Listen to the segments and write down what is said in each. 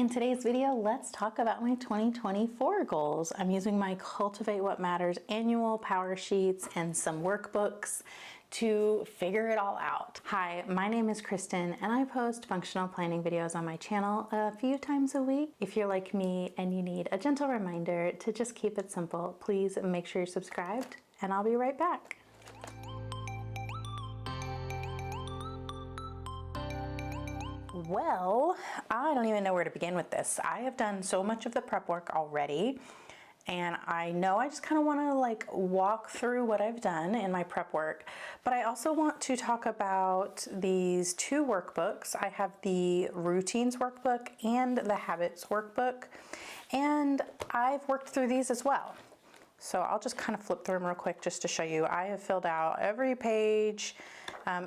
In today's video, let's talk about my 2024 goals. I'm using my Cultivate What Matters annual PowerSheets and some workbooks to figure it all out. Hi, my name is Kristen and I post functional planning videos on my channel a few times a week. If you're like me and you need a gentle reminder to just keep it simple, please make sure you're subscribed and I'll be right back. Well, I don't even know where to begin with this. I have done so much of the prep work already, and I know I just kind of want to walk through what I've done in my prep work, but I also want to talk about these two workbooks. I have the Routines Workbook and the Habits Workbook, and I've worked through these as well. So I'll just kind of flip through them real quick just to show you. I have filled out every page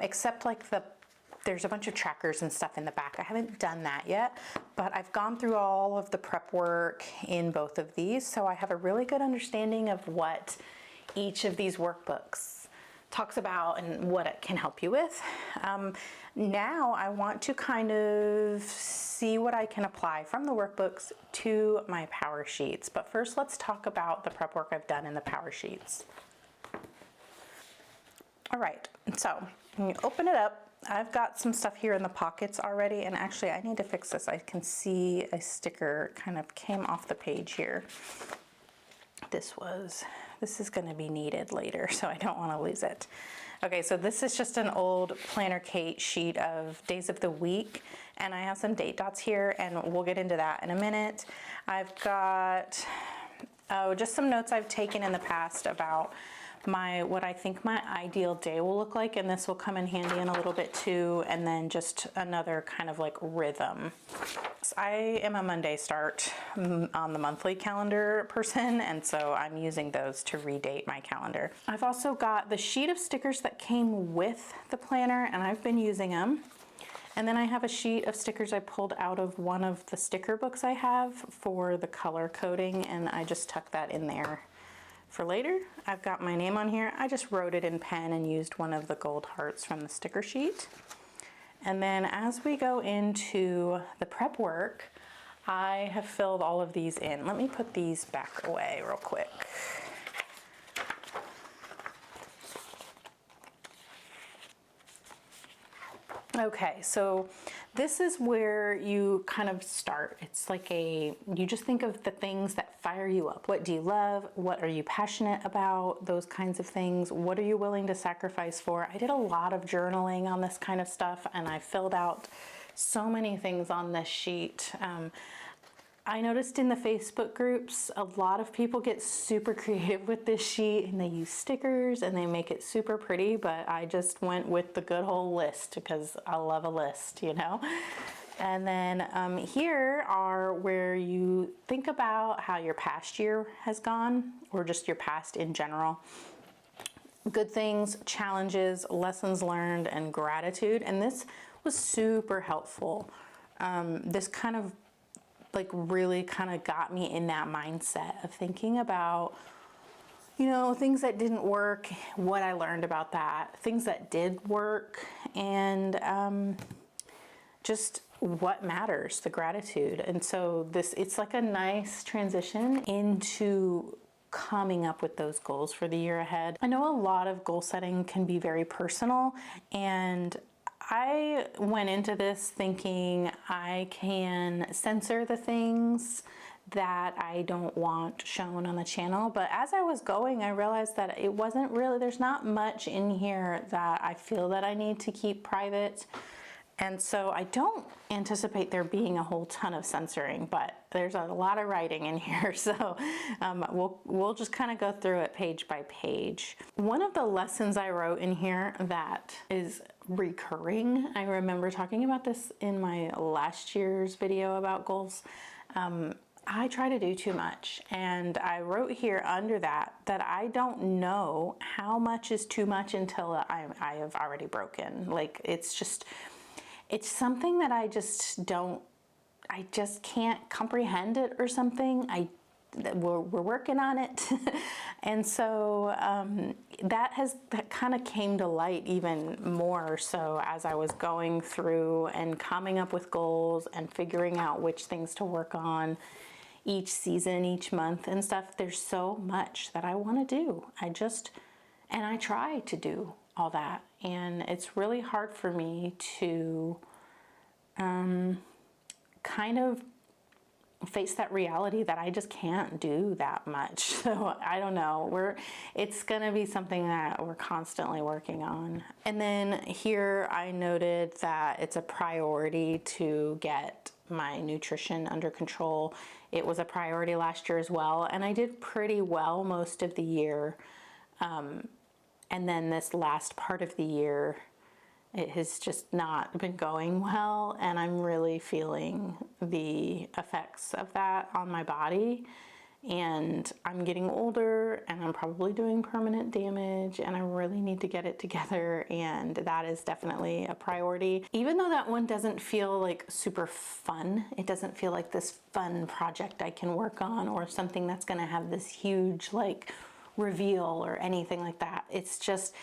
except there's a bunch of trackers and stuff in the back. I haven't done that yet, but I've gone through all of the prep work in both of these, so I have a really good understanding of what each of these workbooks talks about and what it can help you with. Now I want to kind of see what I can apply from the workbooks to my PowerSheets, but first let's talk about the prep work I've done in the PowerSheets. All right, so when you open it up, I've got some stuff here in the pockets already, and actually I need to fix this. I can see a sticker kind of came off the page here. This is going to be needed later, so I don't want to lose it. Okay, so this is just an old Planner Kate sheet of days of the week, and I have some date dots here, and we'll get into that in a minute. I've got just some notes I've taken in the past about what I think my ideal day will look like, and this will come in handy in a little bit too, and then just another kind of rhythm. So I am a Monday start on the monthly calendar person, and so I'm using those to redate my calendar. I've also got the sheet of stickers that came with the planner, and I've been using them. And then I have a sheet of stickers I pulled out of one of the sticker books I have for the color coding, and I just tucked that in there for later. I've got my name on here. I just wrote it in pen and used one of the gold hearts from the sticker sheet. And then as we go into the prep work, I have filled all of these in. Let me put these back away real quick. Okay, so this is where you kind of start. It's you just think of the things that fire you up. What do you love? What are you passionate about? Those kinds of things. What are you willing to sacrifice for? I did a lot of journaling on this kind of stuff, and I filled out so many things on this sheet. I noticed in the Facebook groups, a lot of people get super creative with this sheet, and they use stickers and they make it super pretty, but I just went with the good whole list because I love a list, you know? And then here are where you think about how your past year has gone, or just your past in general. Good things, challenges, lessons learned, and gratitude. And this was super helpful. This kind of really kind of got me in that mindset of thinking about, things that didn't work, what I learned about that, things that did work, and just what matters, the gratitude. And so it's like a nice transition into coming up with those goals for the year ahead. I know a lot of goal setting can be very personal, and I went into this thinking I can censor the things that I don't want shown on the channel, but as I was going, I realized that it wasn't really, there's not much in here that I feel that I need to keep private. And so I don't anticipate there being a whole ton of censoring, but there's a lot of writing in here. So we'll just kind of go through it page by page. One of the lessons I wrote in here that is recurring, I remember talking about this in my last year's video about goals. I try to do too much, and I wrote here under that I don't know how much is too much until I have already broken. It's something that I just can't comprehend it or something. we're working on it. And so that kind of came to light even more so as I was going through and coming up with goals and figuring out which things to work on each season, each month and stuff. There's so much that I want to do. And I try to do all that. And it's really hard for me to kind of face that reality that I just can't do that much. So I don't know, it's gonna be something that we're constantly working on. And then here I noted that it's a priority to get my nutrition under control. It was a priority last year as well, and I did pretty well most of the year. And then this last part of the year, it has just not been going well, and I'm really feeling the effects of that on my body. And I'm getting older, and I'm probably doing permanent damage, and I really need to get it together, and that is definitely a priority. Even though that one doesn't feel like super fun, it doesn't feel like this fun project I can work on or something that's gonna have this huge like reveal or anything like that. It's just,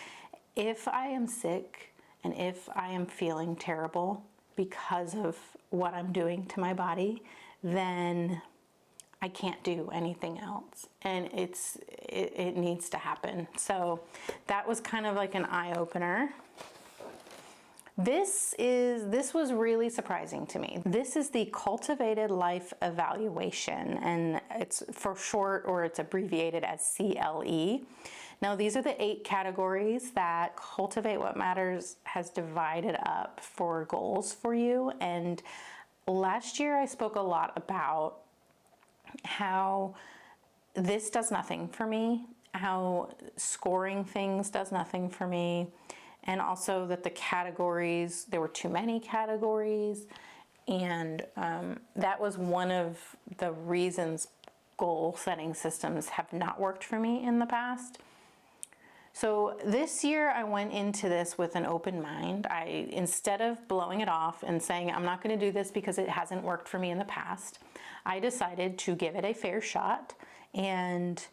if I am sick and if I am feeling terrible because of what I'm doing to my body, then I can't do anything else. And it needs to happen. So that was kind of like an eye-opener. This was really surprising to me. This is the Cultivated Life Evaluation, and it's for short, or it's abbreviated as CLE. Now, these are the 8 categories that Cultivate What Matters has divided up for goals for you. And last year I spoke a lot about how this does nothing for me, how scoring things does nothing for me, and also that the categories, there were too many categories, and that was one of the reasons goal setting systems have not worked for me in the past. So this year I went into this with an open mind. Instead of blowing it off and saying, I'm not going to do this because it hasn't worked for me in the past, I decided to give it a fair shot and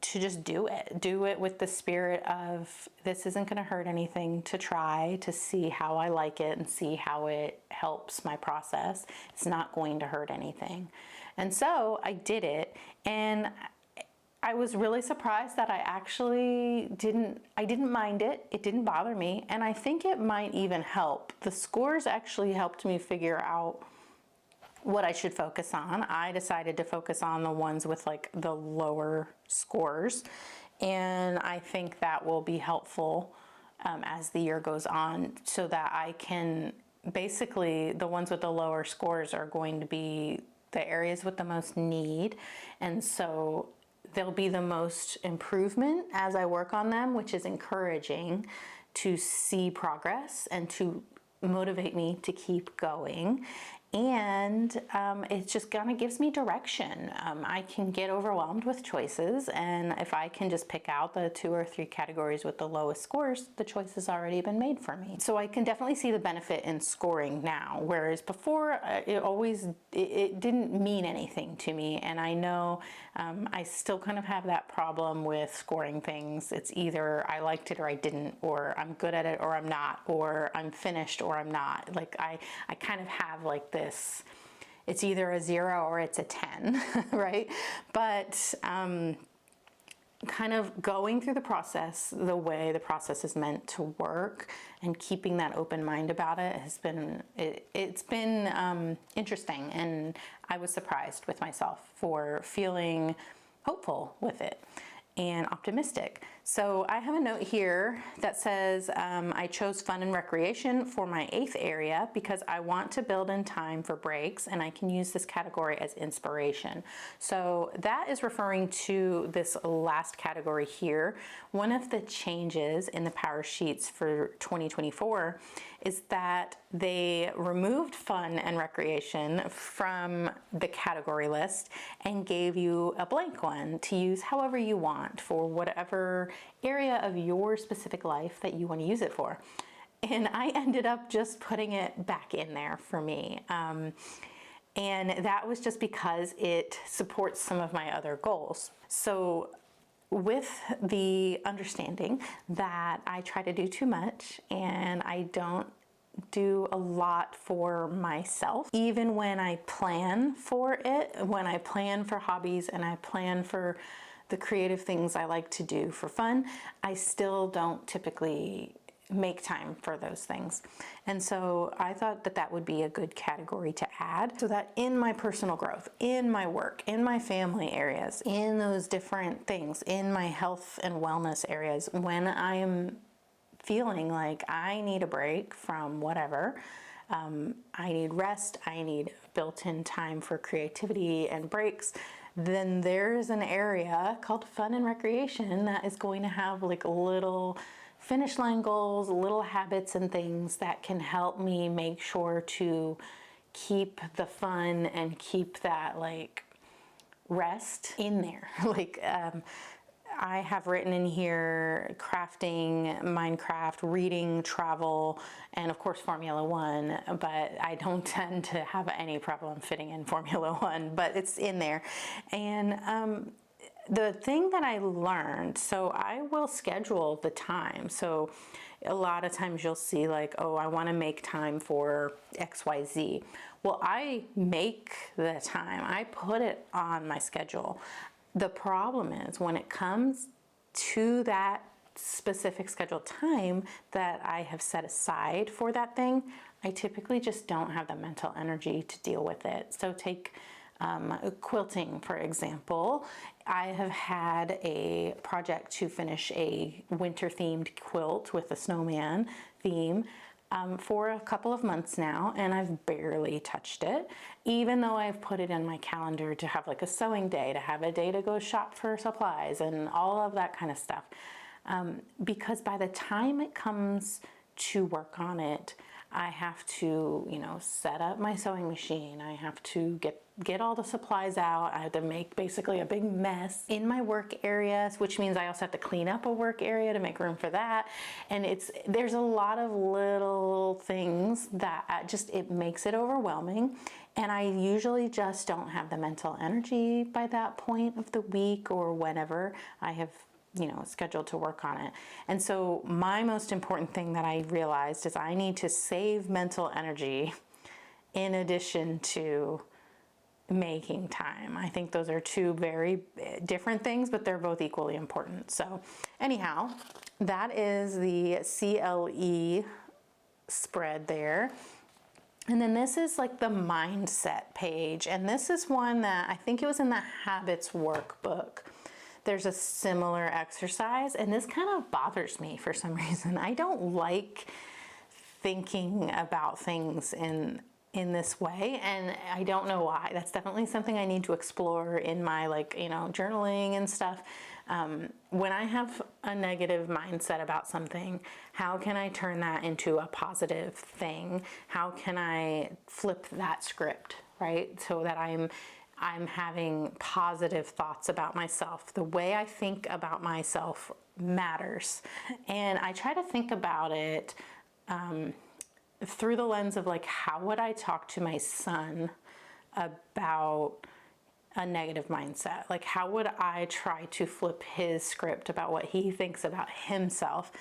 to just do it with the spirit of, this isn't going to hurt anything to try to see how I like it and see how it helps my process. It's not going to hurt anything. And so I did it, and I was really surprised that I actually didn't mind it. It didn't bother me, and I think it might even help. The scores actually helped me figure out what I should focus on. I decided to focus on the ones with like the lower scores, and I think that will be helpful as the year goes on, so that I can, basically the ones with the lower scores are going to be the areas with the most need, and so there'll be the most improvement as I work on them, which is encouraging to see progress and to motivate me to keep going. And it just kind of gives me direction. I can get overwhelmed with choices, and if I can just pick out the 2 or 3 categories with the lowest scores, the choice has already been made for me. So I can definitely see the benefit in scoring now, whereas before it didn't mean anything to me. And I know I still kind of have that problem with scoring things. It's either I liked it or I didn't, or I'm good at it or I'm not, or I'm finished or I'm not. Like I kind of have like this, it's either a 0 or it's a 10, right? But kind of going through the process the way the process is meant to work and keeping that open mind about it has been, it's been interesting, and I was surprised with myself for feeling hopeful with it and optimistic. So I have a note here that says, I chose fun and recreation for my 8th area because I want to build in time for breaks, and I can use this category as inspiration. So that is referring to this last category here. One of the changes in the PowerSheets for 2024 is that they removed fun and recreation from the category list and gave you a blank one to use however you want for whatever area of your specific life that you want to use it for. And I ended up just putting it back in there for me. And that was just because it supports some of my other goals. So with the understanding that I try to do too much and I don't do a lot for myself, even when I plan for it, when I plan for hobbies and I plan for the creative things I like to do for fun, I still don't typically make time for those things. And so I thought that that would be a good category to add, so that in my personal growth, in my work, in my family areas, in those different things, in my health and wellness areas, when I am feeling like I need a break from whatever, I need rest, I need built-in time for creativity and breaks, then there's an area called fun and recreation that is going to have like little finish line goals, little habits and things that can help me make sure to keep the fun and keep that like rest in there. I have written in here crafting, Minecraft, reading, travel, and of course Formula One, but I don't tend to have any problem fitting in Formula One, but it's in there. And the thing that I learned, so I will schedule the time. So a lot of times you'll see like, oh, I want to make time for XYZ. Well, I make the time. I put it on my schedule. The problem is when it comes to that specific scheduled time that I have set aside for that thing, I typically just don't have the mental energy to deal with it. So take quilting, for example. I have had a project to finish a winter-themed quilt with a snowman theme for a couple of months now, and I've barely touched it, even though I've put it in my calendar to have like a sewing day, to have a day to go shop for supplies and all of that kind of stuff. Because by the time it comes to work on it, I have to, set up my sewing machine. I have to get all the supplies out. I have to make basically a big mess in my work areas, which means I also have to clean up a work area to make room for that. And there's a lot of little things that it makes it overwhelming. And I usually just don't have the mental energy by that point of the week or whenever I have scheduled to work on it. And so my most important thing that I realized is I need to save mental energy in addition to making time. I think those are two very different things, but they're both equally important. So anyhow, that is the CLE spread there. And then this is like the mindset page. And this is one that I think it was in the Habits workbook. There's a similar exercise, and this kind of bothers me for some reason. I don't like thinking about things in this way, and I don't know why. That's definitely something I need to explore in my journaling and stuff. When I have a negative mindset about something, how can I turn that into a positive thing? How can I flip that script, right? So that I'm having positive thoughts about myself. The way I think about myself matters. And I try to think about it through the lens of how would I talk to my son about a negative mindset? How would I try to flip his script about what he thinks about himself?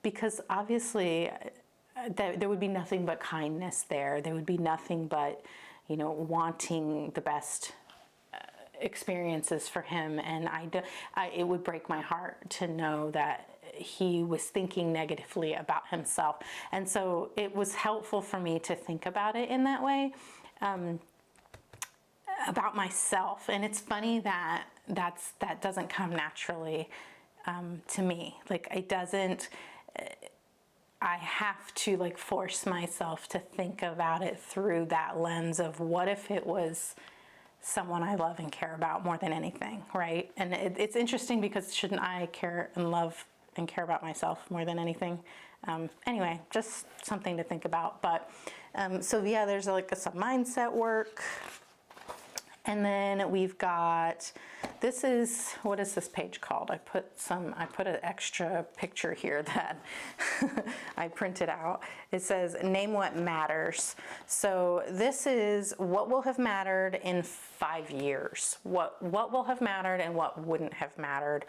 Because obviously there would be nothing but kindness there. There would be nothing but, wanting the best experiences for him, and it would break my heart to know that he was thinking negatively about himself. And so it was helpful for me to think about it in that way, about myself. And it's funny that doesn't come naturally to me. It doesn't. I have to force myself to think about it through that lens of what if it was someone I love and care about more than anything, right? And it's interesting because shouldn't I care and love and care about myself more than anything? Anyway, just something to think about. But so yeah, there's some mindset work. And then we've got this is, what is this page called? I put an extra picture here that I printed out. It says, name what matters. So this is what will have mattered in 5 years. What will have mattered and what wouldn't have mattered.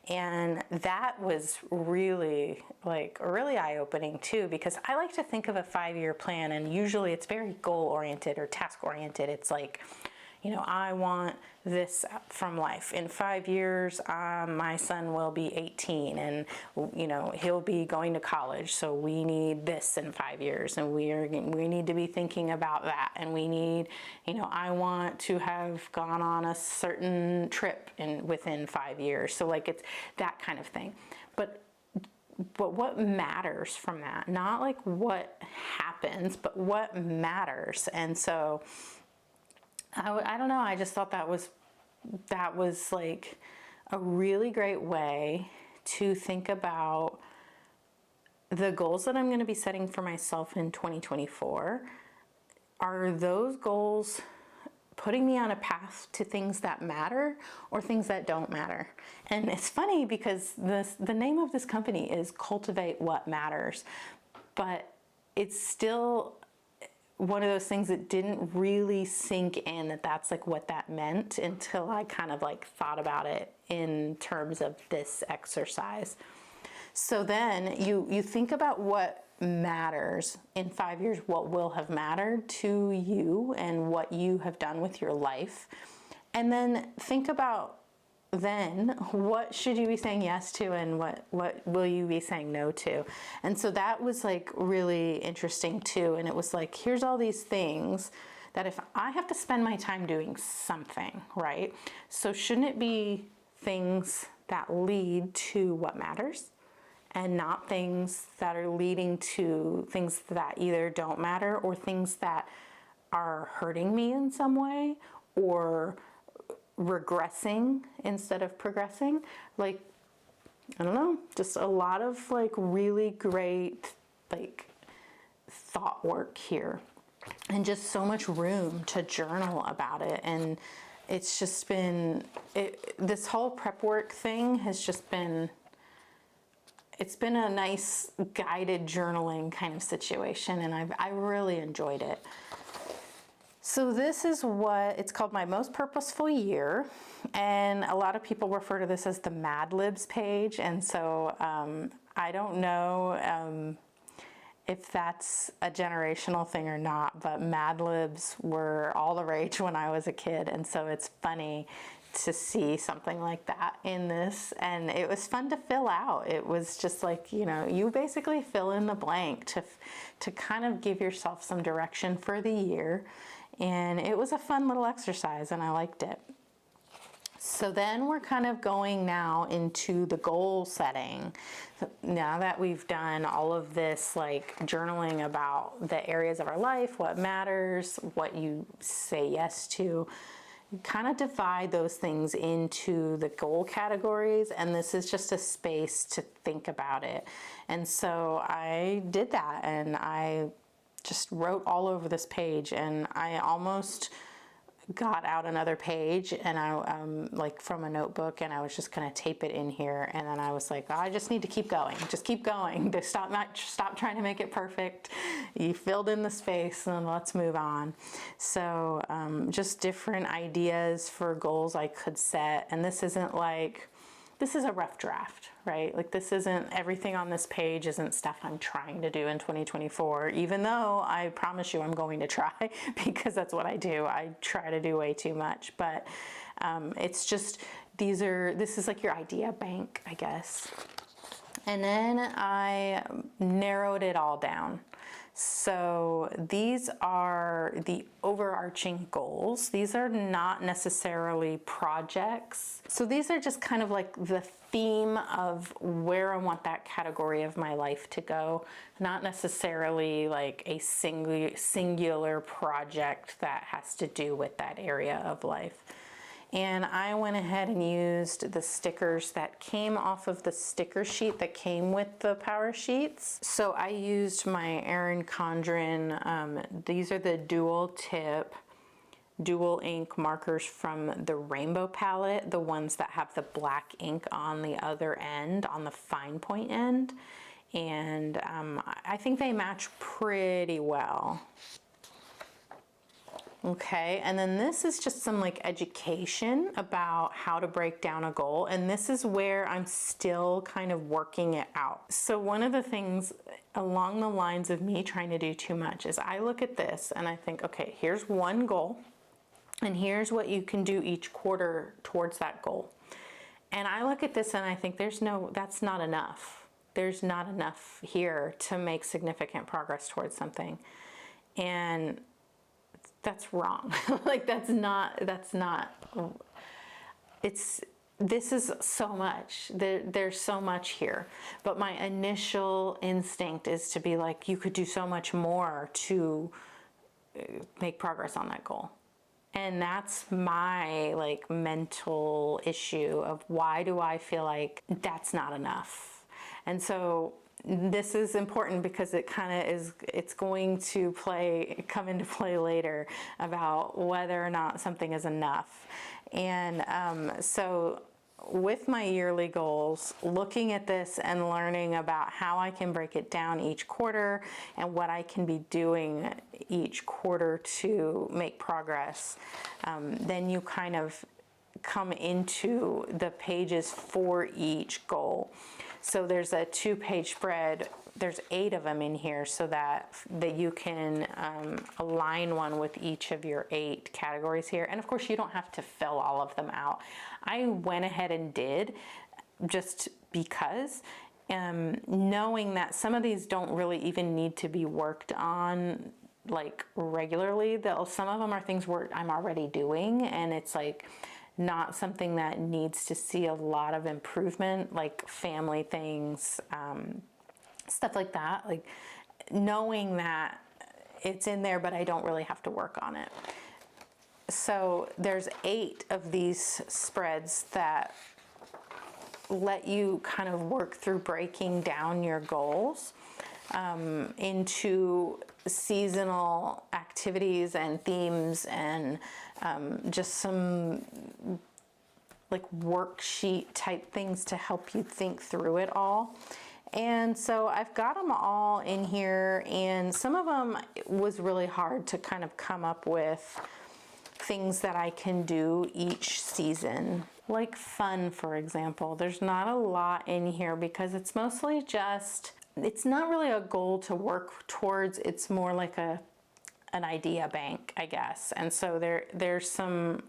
And that was really eye-opening too, because I like to think of a 5-year plan, and usually it's very goal-oriented or task-oriented. It's like, you know, I want this from life. In 5 years, my son will be 18 and, you know, he'll be going to college. So we need this in 5 years, and we need to be thinking about that. And we need, you know, I want to have gone on a certain trip within 5 years. So like it's that kind of thing. But what matters from that? Not like what happens, but what matters. And so I don't know, I just thought that was like a really great way to think about the goals that I'm going to be setting for myself in 2024. Are those goals putting me on a path to things that matter or things that don't matter? And it's funny because the name of this company is Cultivate What Matters, but it's still one of those things that didn't really sink in that that's like what that meant until I kind of like thought about it in terms of this exercise. So then you think about what matters in 5 years, what will have mattered to you and what you have done with your life. And then think about then what should you be saying yes to and what will you be saying no to. And so that was like really interesting too. And it was like, here's all these things that if I have to spend my time doing something, right? So shouldn't it be things that lead to what matters and not things that are leading to things that either don't matter or things that are hurting me in some way or regressing instead of progressing? Like, I don't know, just a lot of like really great like thought work here and just so much room to journal about it. And it's just been, this whole prep work thing has just been, it's been a nice guided journaling kind of situation, and I really enjoyed it. So this is what it's called, my most purposeful year, and a lot of people refer to this as the Mad Libs page. And so I don't know if that's a generational thing or not, but Mad Libs were all the rage when I was a kid, and so it's funny to see something like that in this, and it was fun to fill out. It was just like, you know, you basically fill in the blank to kind of give yourself some direction for the year. And it was a fun little exercise, and I liked it. So then we're kind of going now into the goal setting. Now that we've done all of this like journaling about the areas of our life, what matters, what you say yes to, kind of divide those things into the goal categories, and this is just a space to think about it. And so I did that, and I just wrote all over this page, and I almost got out another page and I like from a notebook, and I was just gonna tape it in here, and then I was like, I just need to keep going, just keep going, to stop trying to make it perfect. You filled in the space, and let's move on. So just different ideas for goals I could set, and this isn't like, this is a rough draft, right? Like this isn't, everything on this page isn't stuff I'm trying to do in 2024, even though I promise you I'm going to try, because that's what I do. I try to do way too much, but it's just, this is like your idea bank, I guess. And then I narrowed it all down. So these are the overarching goals. These are not necessarily projects. So these are just kind of like the theme of where I want that category of my life to go, not necessarily like a singular project that has to do with that area of life. And I went ahead and used the stickers that came off of the sticker sheet that came with the PowerSheets. So I used my Erin Condren, these are the dual tip dual ink markers from the Rainbow palette, the ones that have the black ink on the other end, on the fine point end. And I think they match pretty well. Okay, and then this is just some like education about how to break down a goal, and this is where I'm still kind of working it out. So one of the things along the lines of me trying to do too much is I look at this and I think, okay, here's one goal, and here's what you can do each quarter towards that goal. And I look at this and I think that's not enough. There's not enough here to make significant progress towards something. And that's wrong. Like this is so much. There's so much here. But my initial instinct is to be like, you could do so much more to make progress on that goal. And that's my like mental issue of why do I feel like that's not enough? And so this is important because it kind of is, it's going to come into play later about whether or not something is enough. And so with my yearly goals, looking at this and learning about how I can break it down each quarter and what I can be doing each quarter to make progress, then you kind of come into the pages for each goal. So there's a 2-page spread. There's 8 of them in here so that you can align one with each of your 8 categories here. And of course, you don't have to fill all of them out. I went ahead and did just because, knowing that some of these don't really even need to be worked on like regularly. Some of them are things I'm already doing, and it's like not something that needs to see a lot of improvement, like family things, stuff like that. Like knowing that it's in there, but I don't really have to work on it. So there's 8 of these spreads that let you kind of work through breaking down your goals into seasonal activities and themes, and just some like worksheet type things to help you think through it all. And so I've got them all in here, and some of them was really hard to kind of come up with things that I can do each season. Like fun, for example. There's not a lot in here because it's mostly just, it's not really a goal to work towards. It's more like an idea bank, I guess. And so there's some,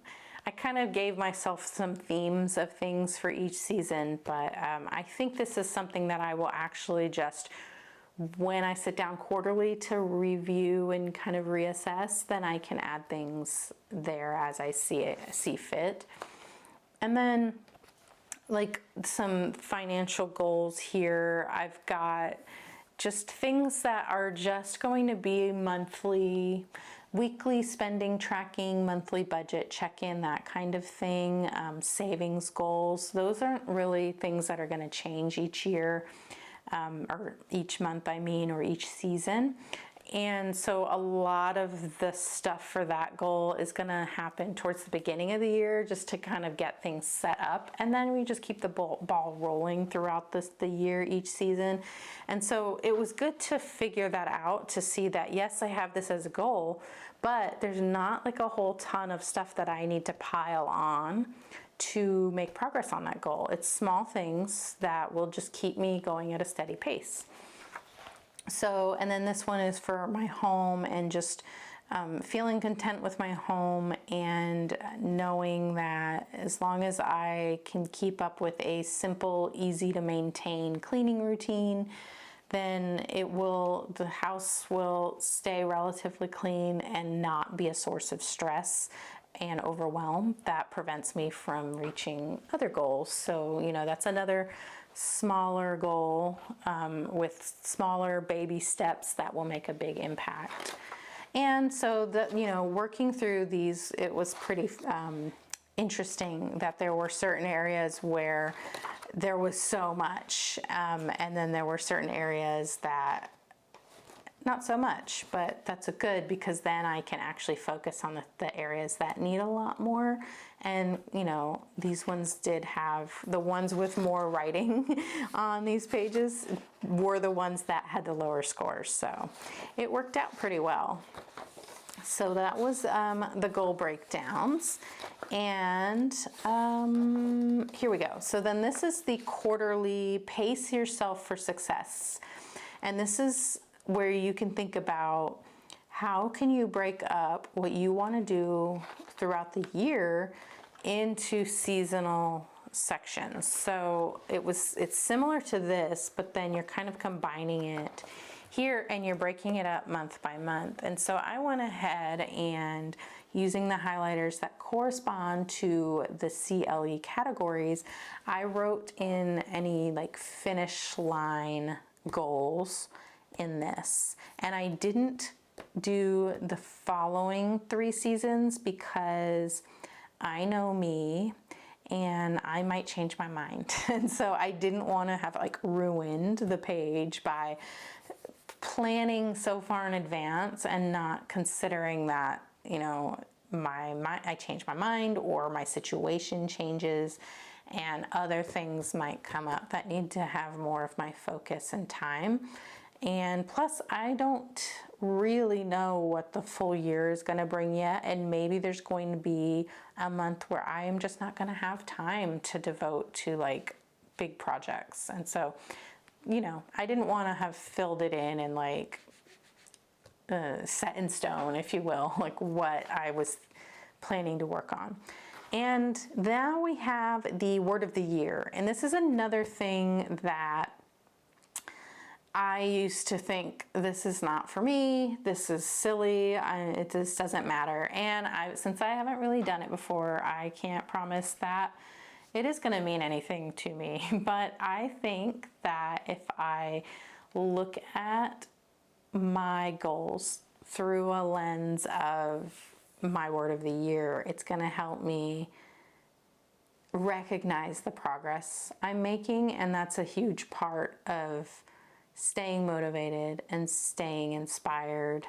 I kind of gave myself some themes of things for each season, but I think this is something that I will actually just, when I sit down quarterly to review and kind of reassess, then I can add things there as I see fit. And then like some financial goals here, I've got just things that are just going to be monthly, weekly spending tracking, monthly budget check-in, that kind of thing, savings goals. Those aren't really things that are going to change each year, or each month, or each season. And so a lot of the stuff for that goal is going to happen towards the beginning of the year, just to kind of get things set up. And then we just keep the ball rolling throughout the year, each season. And so it was good to figure that out, to see that, yes, I have this as a goal, but there's not like a whole ton of stuff that I need to pile on to make progress on that goal. It's small things that will just keep me going at a steady pace. So, and then this one is for my home, and just feeling content with my home, and knowing that as long as I can keep up with a simple, easy to maintain cleaning routine, then the house will stay relatively clean and not be a source of stress and overwhelm that prevents me from reaching other goals. So, that's another smaller goal with smaller baby steps that will make a big impact. And so working through these, it was pretty interesting that there were certain areas where there was so much, and then there were certain areas that not so much, but that's a good, because then I can actually focus on the areas that need a lot more. And you know, these ones did have, the ones with more writing on these pages were the ones that had the lower scores. So it worked out pretty well. So that was the goal breakdowns. And here we go. So then this is the quarterly pace yourself for success. And this is where you can think about how can you break up what you want to do throughout the year into seasonal sections. So it's similar to this, but then you're kind of combining it here and you're breaking it up month by month. And so I went ahead and, using the highlighters that correspond to the CLE categories, I wrote in any like finish line goals in this. And I didn't do the following 3 seasons because I know me and I might change my mind. And so I didn't want to have like ruined the page by planning so far in advance and not considering that, you know, I change my mind or my situation changes and other things might come up that need to have more of my focus and time. And plus, I don't really know what the full year is going to bring yet. And maybe there's going to be a month where I am just not going to have time to devote to like big projects. And so, you know, I didn't want to have filled it in and like set in stone, if you will, like what I was planning to work on. And now we have the word of the year. And this is another thing that I used to think, this is not for me, this is silly, it just doesn't matter. And since I haven't really done it before, I can't promise that it is going to mean anything to me. But I think that if I look at my goals through a lens of my word of the year, it's going to help me recognize the progress I'm making. And that's a huge part of staying motivated and staying inspired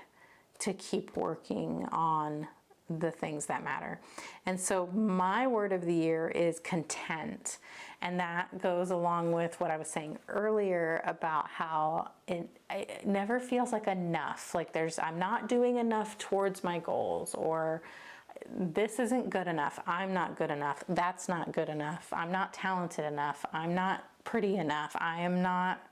to keep working on the things that matter. And so my word of the year is content. And that goes along with what I was saying earlier about how it never feels like enough. Like I'm not doing enough towards my goals, or this isn't good enough. I'm not good enough. That's not good enough. I'm not talented enough. I'm not pretty enough. I am not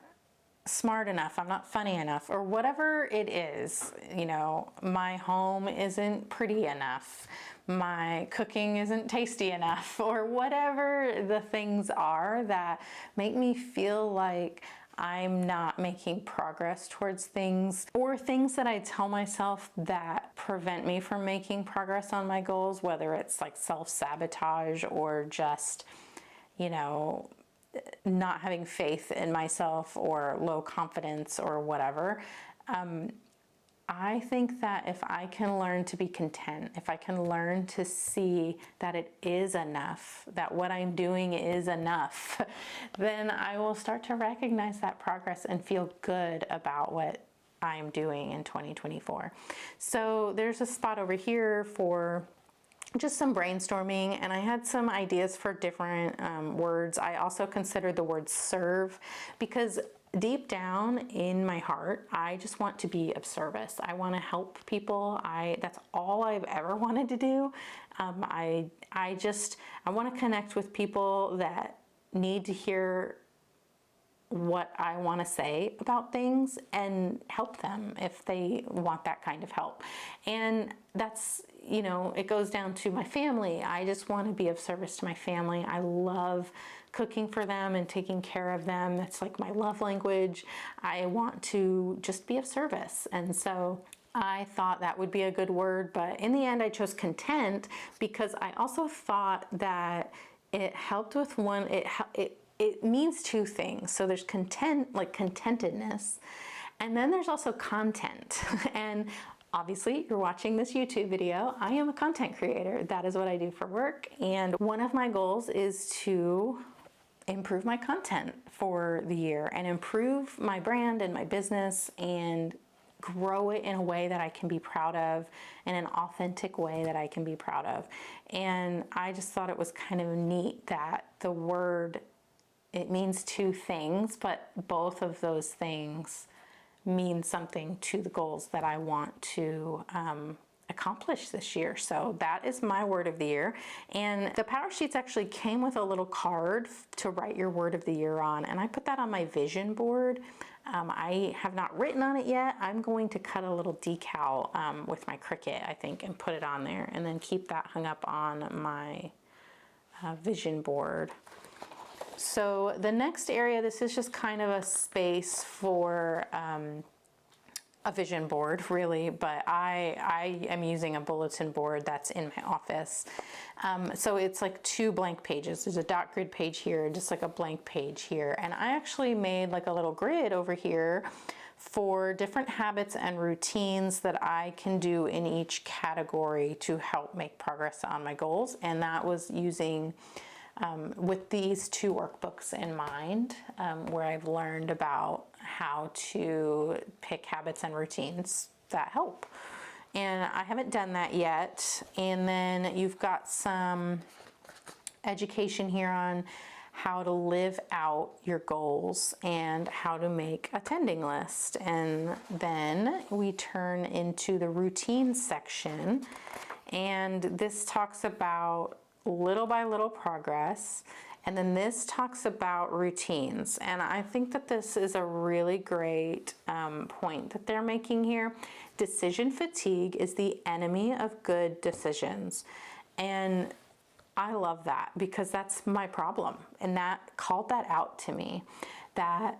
smart enough, I'm not funny enough, or whatever it is. You know, my home isn't pretty enough, my cooking isn't tasty enough, or whatever the things are that make me feel like I'm not making progress towards things, or things that I tell myself that prevent me from making progress on my goals, whether it's like self-sabotage or just, you know, not having faith in myself or low confidence or whatever. I think that if I can learn to be content, if I can learn to see that it is enough, that what I'm doing is enough, then I will start to recognize that progress and feel good about what I'm doing in 2024. So there's a spot over here for just some brainstorming, and I had some ideas for different words. I also considered the word serve, because deep down in my heart, I just want to be of service. I want to help people. That's all I've ever wanted to do. I want to connect with people that need to hear what I want to say about things and help them if they want that kind of help. And that's, you know, it goes down to my family. I just want to be of service to my family. I love cooking for them and taking care of them. That's like my love language. I want to just be of service. And so I thought that would be a good word, but in the end I chose content because I also thought that it helped with one, it means two things. So there's content, like contentedness, and then there's also content. And obviously you're watching this YouTube video. I am a content creator. That is what I do for work. And one of my goals is to improve my content for the year and improve my brand and my business and grow it in a way that I can be proud of, in an authentic way that I can be proud of. And I just thought it was kind of neat that the word, it means two things, but both of those things mean something to the goals that I want to accomplish this year. So that is my word of the year. And the PowerSheets actually came with a little card to write your word of the year on. And I put that on my vision board. I have not written on it yet. I'm going to cut a little decal with my Cricut, I think, and put it on there, and then keep that hung up on my vision board. So the next area, this is just kind of a space for a vision board, really, but I am using a bulletin board that's in my office. So it's like 2 blank pages. There's a dot grid page here, just like a blank page here. And I actually made like a little grid over here for different habits and routines that I can do in each category to help make progress on my goals. And that was using with these 2 workbooks in mind, where I've learned about how to pick habits and routines that help. And I haven't done that yet. And then you've got some education here on how to live out your goals and how to make a tending list. And then we turn into the routines section. And this talks about little by little progress. And then this talks about routines. And I think that this is a really great point that they're making here. Decision fatigue is the enemy of good decisions. And I love that because that's my problem. And that called that out to me, that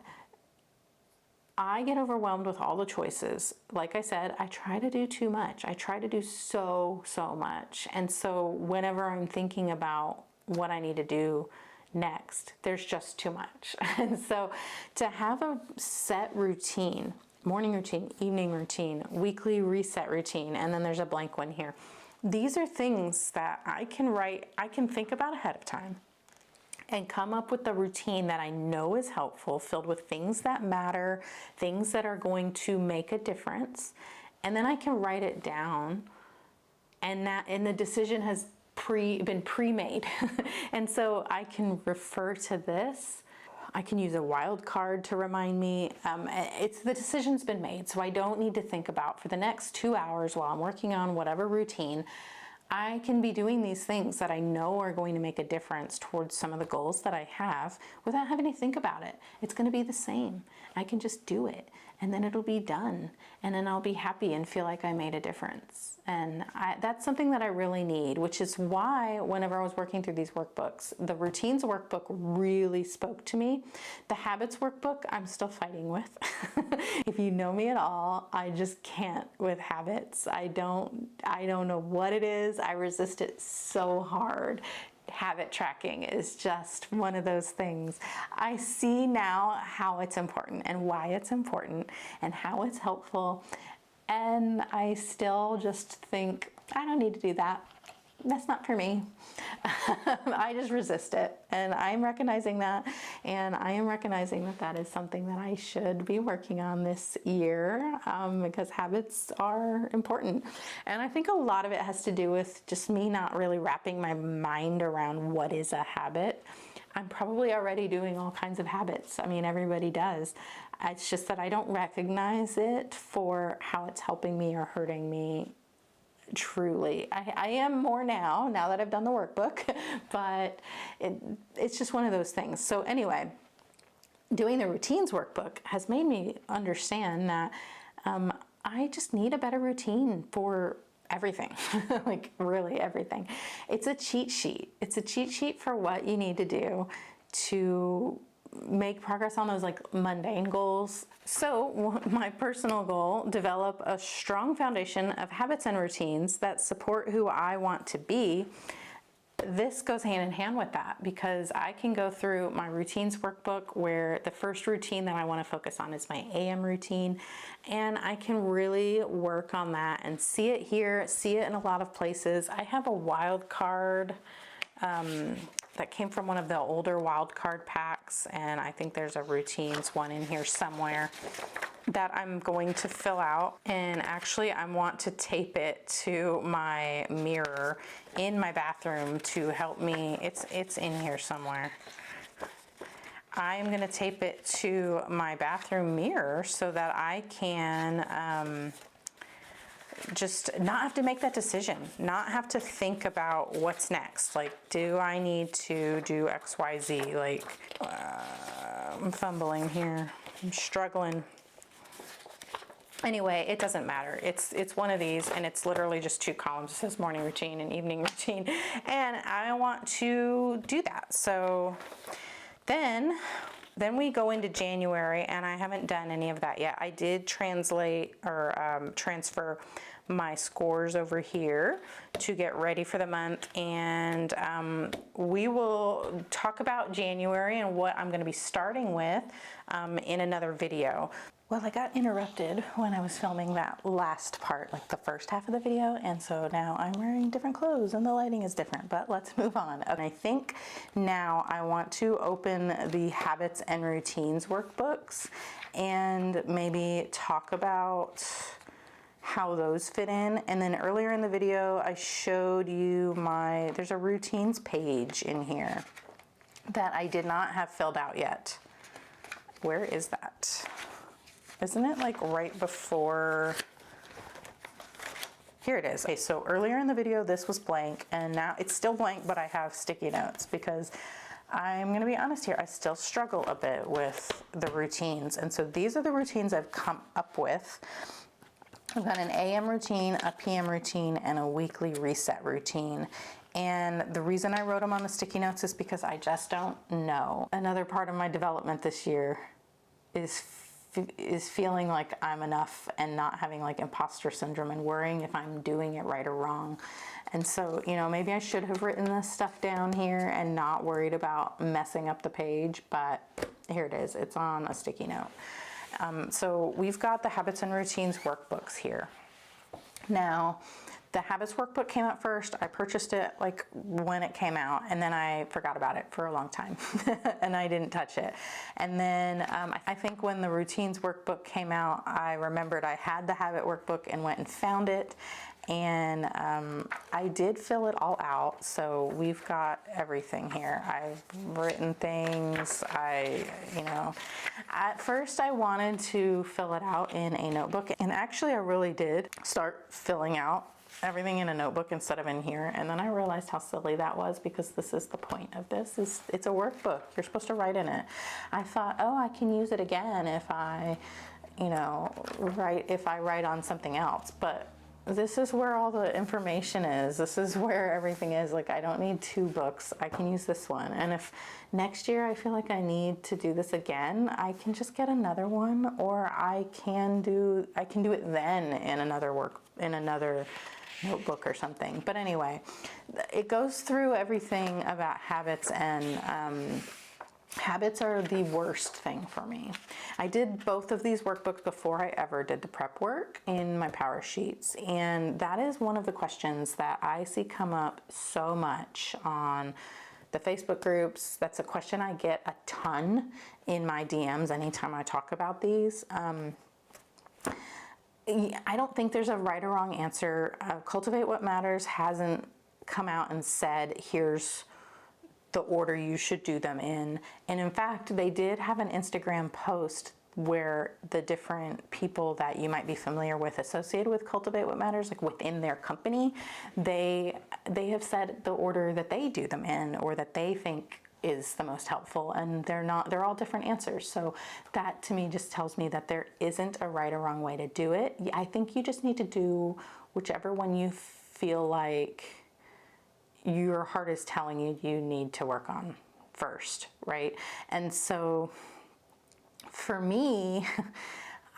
I get overwhelmed with all the choices. Like I said, I try to do too much. I try to do so much. And so whenever I'm thinking about what I need to do next, there's just too much. And so to have a set routine, morning routine, evening routine, weekly reset routine, and then there's a blank one here. These are things that I can write, I can think about ahead of time and come up with the routine that I know is helpful, filled with things that matter, things that are going to make a difference. And then I can write it down, and the decision has been pre-made. And so I can refer to this. I can use a wild card to remind me. The decision's been made, so I don't need to think about for the next 2 hours while I'm working on whatever routine. I can be doing these things that I know are going to make a difference towards some of the goals that I have without having to think about it. It's going to be the same. I can just do it, and then it'll be done, and then I'll be happy and feel like I made a difference. And that's something that I really need, which is why whenever I was working through these workbooks, the routines workbook really spoke to me. The habits workbook, I'm still fighting with. If you know me at all, I just can't with habits. I don't know what it is. I resist it so hard. Habit tracking is just one of those things. I see now how it's important and why it's important and how it's helpful. And I still just think, I don't need to do that. That's not for me. I just resist it. And I'm recognizing that. And I am recognizing that that is something that I should be working on this year, because habits are important. And I think a lot of it has to do with just me not really wrapping my mind around what is a habit. I'm probably already doing all kinds of habits. I mean, everybody does. It's just that I don't recognize it for how it's helping me or hurting me truly. I am more now that I've done the workbook, but it's just one of those things. So anyway, doing the routines workbook has made me understand that I just need a better routine for everything, like really everything. It's a cheat sheet. It's a cheat sheet for what you need to do to make progress on those like mundane goals. So my personal goal, develop a strong foundation of habits and routines that support who I want to be. This goes hand in hand with that, because I can go through my routines workbook where the first routine that I want to focus on is my AM routine, and I can really work on that and see it here, see it in a lot of places. I have a wild card that came from one of the older wildcard packs, and I think there's a routines one in here somewhere that I'm going to fill out. And actually I want to tape it to my mirror in my bathroom to help me. It's in here somewhere. I'm going to tape it to my bathroom mirror so that I can just not have to make that decision, not have to think about what's next. Like, do I need to do X, Y, Z? Like, I'm fumbling here. I'm struggling. Anyway, it doesn't matter. It's one of these, and it's literally just 2 columns. It says morning routine and evening routine, and I want to do that. So then we go into January, and I haven't done any of that yet. I did translate or transfer my scores over here to get ready for the month, and we will talk about January and what I'm going to be starting with in another video. Well, I got interrupted when I was filming that last part, like the first half of the video, and so now I'm wearing different clothes and the lighting is different, but let's move on. And I think now I want to open the Habits and Routines Workbooks and maybe talk about how those fit in. And then earlier in the video, I showed you there's a routines page in here that I did not have filled out yet. Where is that? Isn't it like right before? Here it is. Okay, so earlier in the video, this was blank, and now it's still blank, but I have sticky notes because I'm gonna be honest here, I still struggle a bit with the routines. And so these are the routines I've come up with. I've got an AM routine, a PM routine, and a weekly reset routine. And the reason I wrote them on the sticky notes is because I just don't know. Another part of my development this year is feeling like I'm enough and not having like imposter syndrome and worrying if I'm doing it right or wrong. And so, maybe I should have written this stuff down here and not worried about messing up the page, but here it is. It's on a sticky note. So we've got the Habits and Routines Workbooks here. Now, the Habits Workbook came out first. I purchased it like when it came out, and then I forgot about it for a long time and I didn't touch it. And then I think when the Routines Workbook came out, I remembered I had the Habit Workbook and went and found it. And I did fill it all out, so we've got everything here. I've written things. At first I wanted to fill it out in a notebook, and actually I really did start filling out everything in a notebook instead of in here. And then I realized how silly that was, because this is the point of this. It's a workbook. You're supposed to write in it. I thought, oh, I can use it again if I write on something else. But this is where all the information is. This is where everything is. Like, I don't need 2 books. I can use this one. And if next year I feel like I need to do this again, I can just get another one, or I can do it then in another notebook or something. But anyway, it goes through everything about habits, and habits are the worst thing for me. I did both of these workbooks before I ever did the prep work in my PowerSheets, and that is one of the questions that I see come up so much on the Facebook groups. That's a question I get a ton in my DMs anytime I talk about these. I don't think there's a right or wrong answer. Cultivate What Matters hasn't come out and said, here's the order you should do them in. And in fact, they did have an Instagram post where the different people that you might be familiar with associated with Cultivate What Matters, like within their company, they have said the order that they do them in, or that they think is the most helpful, and they're all different answers. So that to me just tells me that there isn't a right or wrong way to do it. I think you just need to do whichever one you feel like your heart is telling you need to work on first, right? And so for me,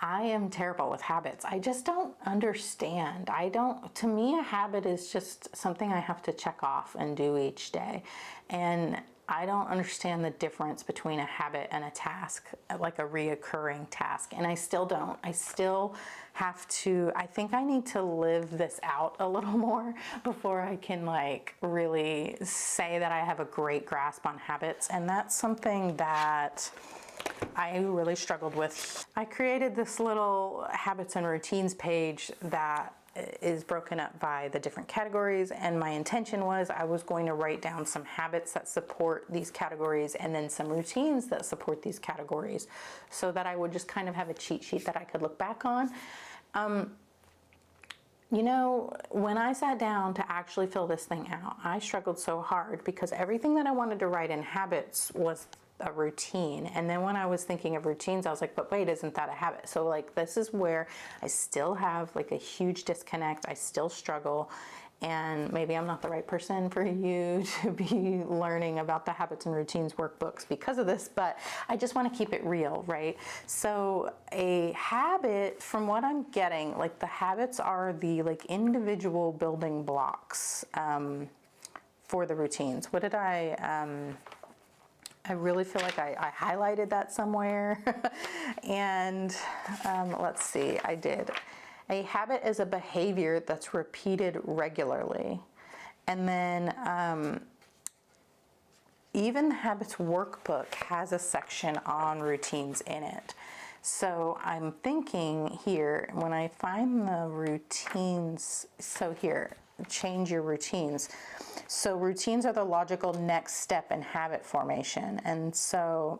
I am terrible with habits. I just don't understand. To me, a habit is just something I have to check off and do each day. And I don't understand the difference between a habit and a task, like a reoccurring task. And I still don't. I still have to, I think I need to live this out a little more before I can like really say that I have a great grasp on habits. And that's something that I really struggled with. I created this little habits and routines page that is broken up by the different categories, and my intention was I was going to write down some habits that support these categories and then some routines that support these categories, so that I would just kind of have a cheat sheet that I could look back on. You know, when I sat down to actually fill this thing out, I struggled so hard because everything that I wanted to write in habits was a routine. And then when I was thinking of routines, I was like, but wait, isn't that a habit? So like, this is where I still have like a huge disconnect. I still struggle. And maybe I'm not the right person for you to be learning about the Habits and Routines workbooks because of this, but I just want to keep it real, right? So a habit, from what I'm getting, like the habits are the like individual building blocks for the routines. What did I really feel like I highlighted that somewhere. And let's see, I did. A habit is a behavior that's repeated regularly. And then even the Habits workbook has a section on routines in it. So I'm thinking here, when I find the routines, so here, change your routines. So routines are the logical next step in habit formation. And so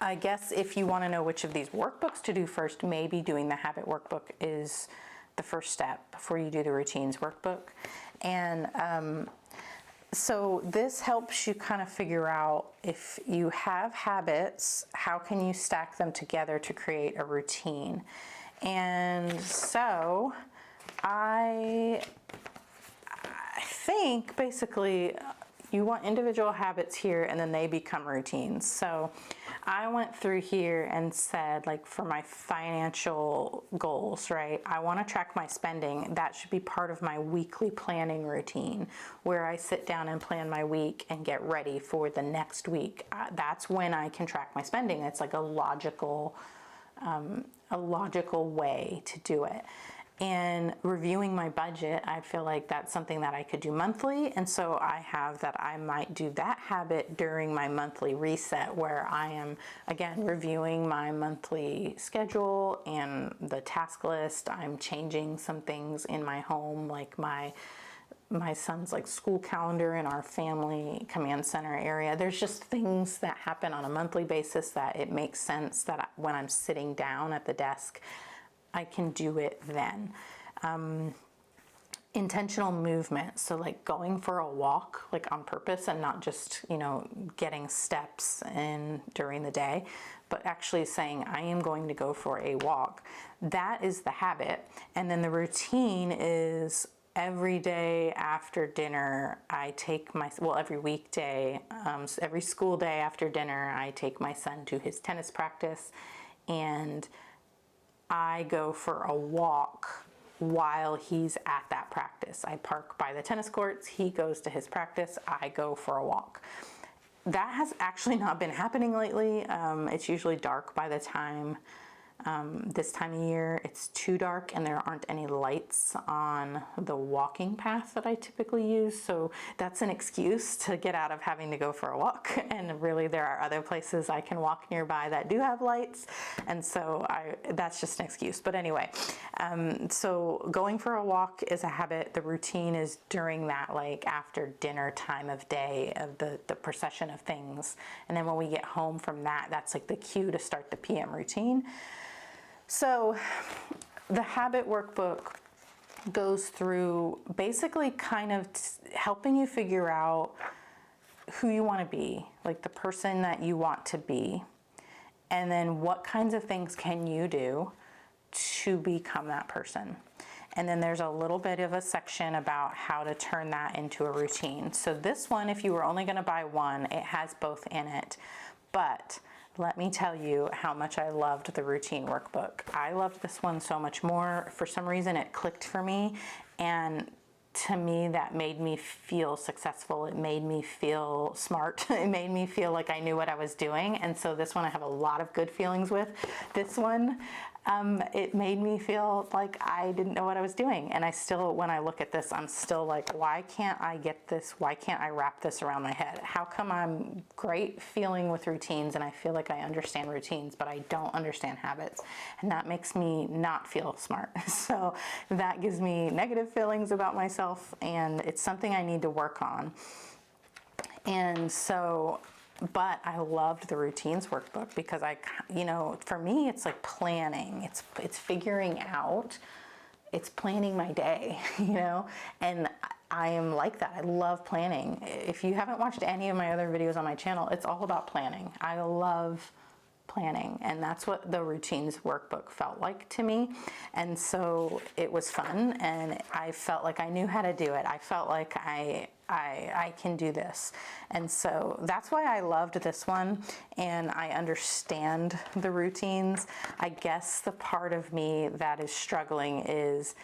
I guess if you want to know which of these workbooks to do first, maybe doing the habit workbook is the first step before you do the routines workbook. And so this helps you kind of figure out, if you have habits, how can you stack them together to create a routine? And so I think basically you want individual habits here and then they become routines. So I went through here and said, like, for my financial goals, right? I want to track my spending. That should be part of my weekly planning routine, where I sit down and plan my week and get ready for the next week. That's when I can track my spending. It's like a logical way to do it. And reviewing my budget, I feel like that's something that I could do monthly. And so I have that I might do that habit during my monthly reset, where I am, again, reviewing my monthly schedule and the task list. I'm changing some things in my home, like my son's like school calendar in our family command center area. There's just things that happen on a monthly basis that it makes sense that when I'm sitting down at the desk, I can do it then. Intentional movement, so like going for a walk, like on purpose, and not just, getting steps in during the day, but actually saying, I am going to go for a walk. That is the habit. And then the routine is every day after dinner, every weekday, every school day after dinner, I take my son to his tennis practice, and I go for a walk while he's at that practice. I park by the tennis courts, he goes to his practice, I go for a walk. That has actually not been happening lately. It's usually dark by the time this time of year. It's too dark and there aren't any lights on the walking path that I typically use. So that's an excuse to get out of having to go for a walk. And really there are other places I can walk nearby that do have lights. And so that's just an excuse. But anyway, so going for a walk is a habit. The routine is during that like after dinner time of day of the procession of things. And then when we get home from that, that's like the cue to start the PM routine. So the habit workbook goes through basically kind of helping you figure out who you want to be, like the person that you want to be, and then what kinds of things can you do to become that person. And then there's a little bit of a section about how to turn that into a routine. So this one, if you were only going to buy one, it has both in it. But let me tell you how much I loved the routine workbook. I loved this one so much more. For some reason, it clicked for me. And to me, that made me feel successful. It made me feel smart. It made me feel like I knew what I was doing. And so this one I have a lot of good feelings with. This one, it made me feel like I didn't know what I was doing. And I still, when I look at this, I'm still like, why can't I get this? Why can't I wrap this around my head? How come I'm great feeling with routines and I feel like I understand routines, but I don't understand habits? And that makes me not feel smart. So that gives me negative feelings about myself, and it's something I need to work on. And so, but I loved the routines workbook because for me, it's like planning. It's figuring out, it's planning my day, and I am like that. I love planning. If you haven't watched any of my other videos on my channel, it's all about planning. I love planning, and that's what the routines workbook felt like to me. And so it was fun, and I felt like I knew how to do it. I felt like I can do this. And so that's why I loved this one, and I understand the routines. I guess the part of me that is struggling is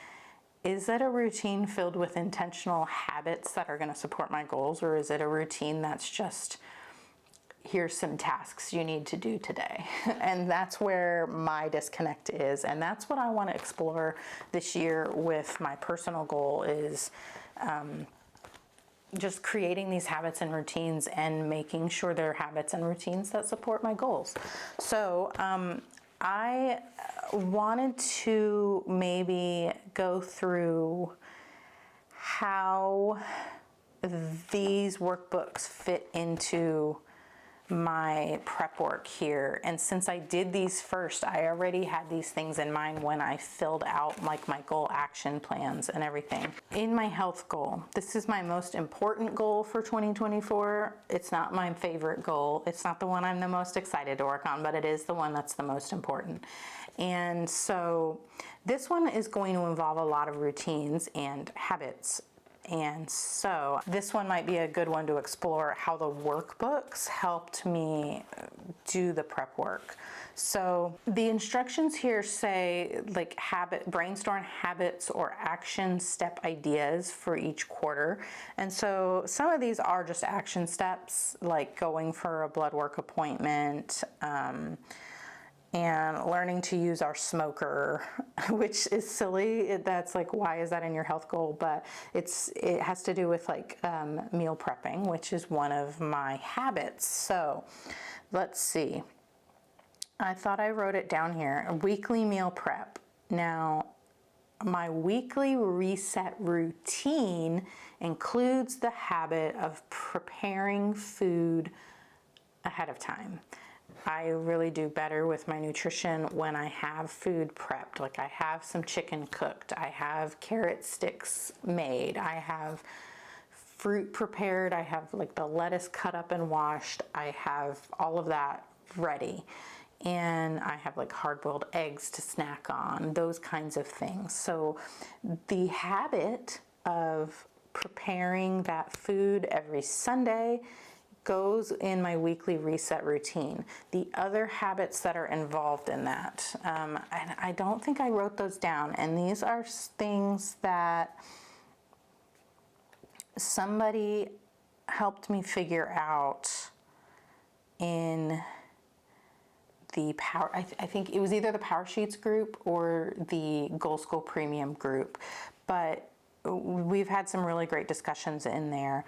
it a routine filled with intentional habits that are going to support my goals, or is it a routine that's just, here's some tasks you need to do today? And that's where my disconnect is. And that's what I want to explore this year with my personal goal is just creating these habits and routines and making sure they're habits and routines that support my goals. So I wanted to maybe go through how these workbooks fit into my prep work here. And since I did these first, I already had these things in mind when I filled out like my goal action plans and everything. In my health goal, this is my most important goal for 2024. It's not my favorite goal. It's not the one I'm the most excited to work on, but it is the one that's the most important. And so this one is going to involve a lot of routines and habits. And so this one might be a good one to explore how the workbooks helped me do the prep work. So the instructions here say like brainstorm habits or action step ideas for each quarter. And so some of these are just action steps, like going for a blood work appointment, and learning to use our smoker, which is silly. That's like, why is that in your health goal? But it has to do with like meal prepping, which is one of my habits. So let's see. I thought I wrote it down here, a weekly meal prep. Now, my weekly reset routine includes the habit of preparing food ahead of time. I really do better with my nutrition when I have food prepped. Like I have some chicken cooked, I have carrot sticks made, I have fruit prepared, I have like the lettuce cut up and washed, I have all of that ready. And I have like hard-boiled eggs to snack on, those kinds of things. So the habit of preparing that food every Sunday goes in my weekly reset routine. The other habits that are involved in that, and I don't think I wrote those down, and these are things that somebody helped me figure out in the I think it was either the PowerSheets group or the Goal School Premium group, but we've had some really great discussions in there.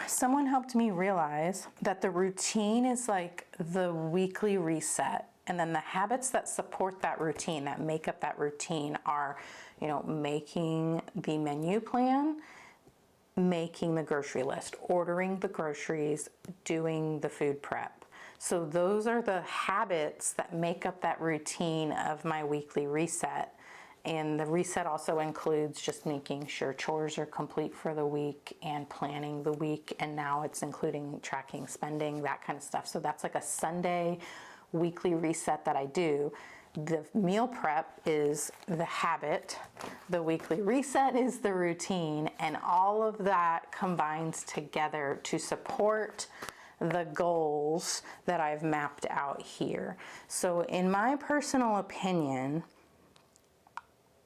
Someone helped me realize that the routine is like the weekly reset, and then the habits that support that routine, that make up that routine, are, making the menu plan, making the grocery list, ordering the groceries, doing the food prep. So those are the habits that make up that routine of my weekly reset. And the reset also includes just making sure chores are complete for the week and planning the week. And now it's including tracking spending, that kind of stuff. So that's like a Sunday weekly reset that I do. The meal prep is the habit. The weekly reset is the routine. And all of that combines together to support the goals that I've mapped out here. So in my personal opinion,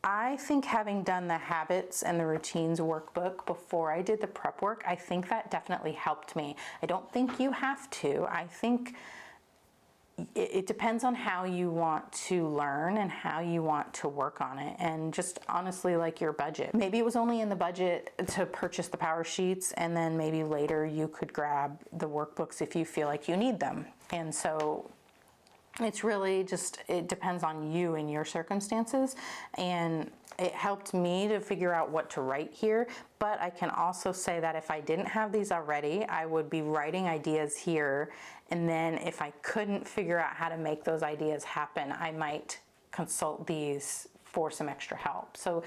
I think having done the Habits and the Routines workbook before I did the prep work, I think that definitely helped me. I don't think you have to. I think it depends on how you want to learn and how you want to work on it, and just honestly like your budget. Maybe it was only in the budget to purchase the PowerSheets, and then maybe later you could grab the workbooks if you feel like you need them. And so it's really just, it depends on you and your circumstances. And it helped me to figure out what to write here, but I can also say that if I didn't have these already, I would be writing ideas here, and then if I couldn't figure out how to make those ideas happen, I might consult these for some extra help. So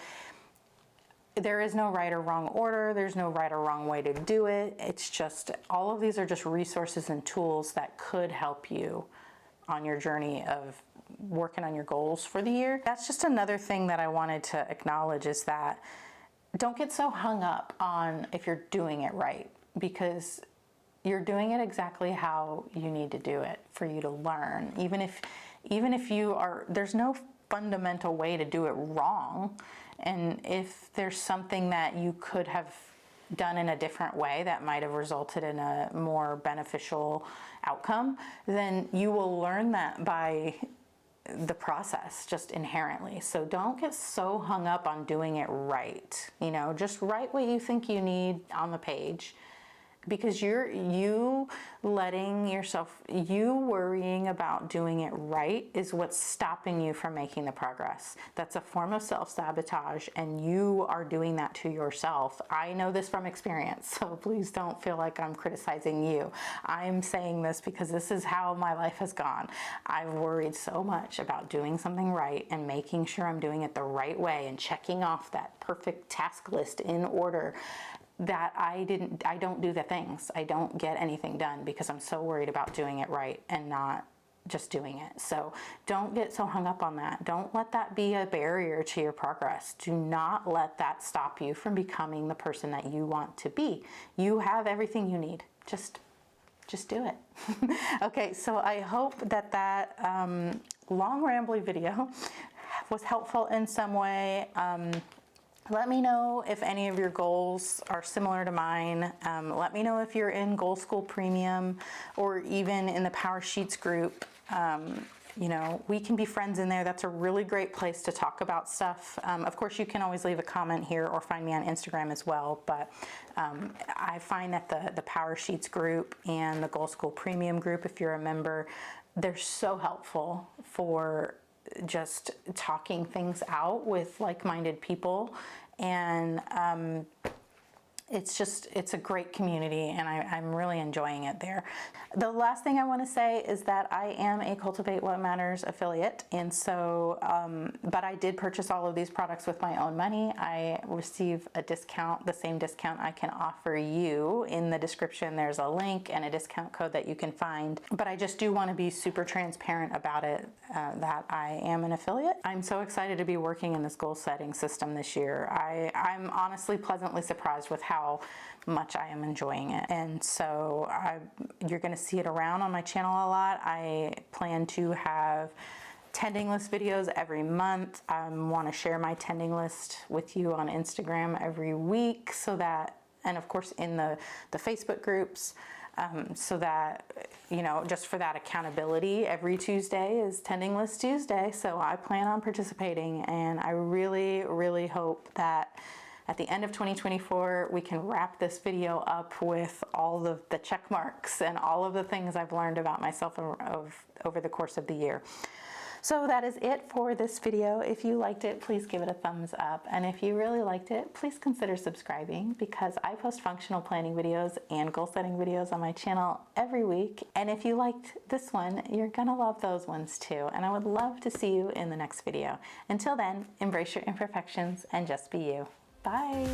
there is no right or wrong order, there's no right or wrong way to do it. It's just, all of these are just resources and tools that could help you on your journey of working on your goals for the year. That's just another thing that I wanted to acknowledge, is that don't get so hung up on if you're doing it right, because you're doing it exactly how you need to do it for you to learn. Even if you are, there's no fundamental way to do it wrong. And if there's something that you could have done in a different way that might have resulted in a more beneficial outcome, then you will learn that by the process just inherently. So don't get so hung up on doing it right. You know, just write what you think you need on the page, because you worrying about doing it right is what's stopping you from making the progress. That's a form of self-sabotage, and you are doing that to yourself. I know this from experience, so please don't feel like I'm criticizing you. I'm saying this because this is how my life has gone. I've worried so much about doing something right and making sure I'm doing it the right way and checking off that perfect task list in order, that I don't do the things. I don't get anything done because I'm so worried about doing it right and not just doing it. So don't get so hung up on that. Don't let that be a barrier to your progress. Do not let that stop you from becoming the person that you want to be. You have everything you need. Just do it. Okay, so I hope that long rambly video was helpful in some way. Let me know if any of your goals are similar to mine. Let me know if you're in Goal School Premium or even in the PowerSheets group. You know, we can be friends in there. That's a really great place to talk about stuff. Of course, you can always leave a comment here or find me on Instagram as well. But I find that the PowerSheets group and the Goal School Premium group, if you're a member, they're so helpful for just talking things out with like-minded people. And it's a great community, and I'm really enjoying it there. The last thing I want to say is that I am a Cultivate What Matters affiliate, and so, but I did purchase all of these products with my own money. I receive a discount, the same discount I can offer you. In the description, there's a link and a discount code that you can find, but I just do want to be super transparent about it, that I am an affiliate. I'm so excited to be working in this goal setting system this year. I'm honestly pleasantly surprised with how much I am enjoying it. And so you're going to see it around on my channel a lot. I plan to have tending list videos every month. I want to share my tending list with you on Instagram every week, so that, and of course in the Facebook groups, so that, you know, just for that accountability, every Tuesday is Tending List Tuesday. So I plan on participating, and I really, really hope that at the end of 2024, we can wrap this video up with all of the check marks and all of the things I've learned about myself over the course of the year. So that is it for this video. If you liked it, please give it a thumbs up. And if you really liked it, please consider subscribing, because I post functional planning videos and goal setting videos on my channel every week. And if you liked this one, you're gonna love those ones too. And I would love to see you in the next video. Until then, embrace your imperfections and just be you. Bye.